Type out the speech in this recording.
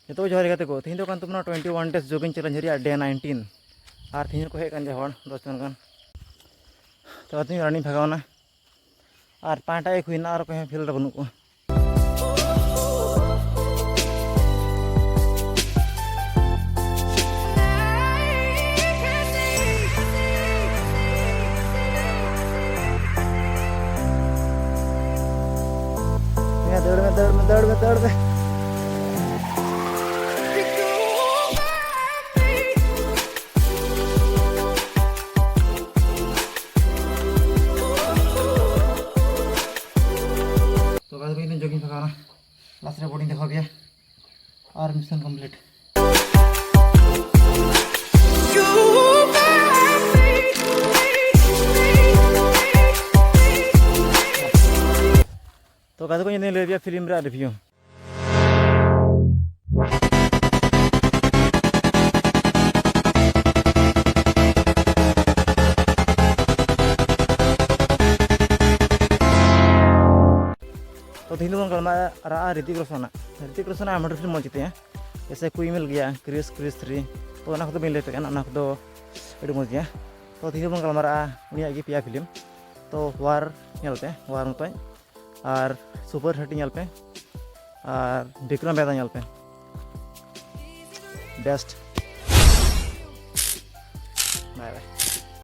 जो जोहार गाते को तीन कान तुमना 21 डेज जोगिंग चैलेंज रिया डे 19 और तीन को हेकन हर 10 जन गान तो तीन रनिंग भगावना और 5टा एक हुईना और कहीं फील्ड बनू को दौड़ में तो गाइस कोई जॉगिंग भगाना लास्ट रे बॉडी देखा गया और मिशन कंप्लीट। तो गाइस को ये ले लिया फिल्म रा रिव्यू तो तीन लोगों का ऋतिक रोशन आम फिल्म मौजते हैं जैसे कोई मिल गया क्रिस 3 तो ना बी लेते मौज गया। तो तीन लोगों गलमारा उनिया पे फिल्म तो वार वार मत और सुपर 30 पे और विक्रम वेदा पे बेस्ट बाय बाय।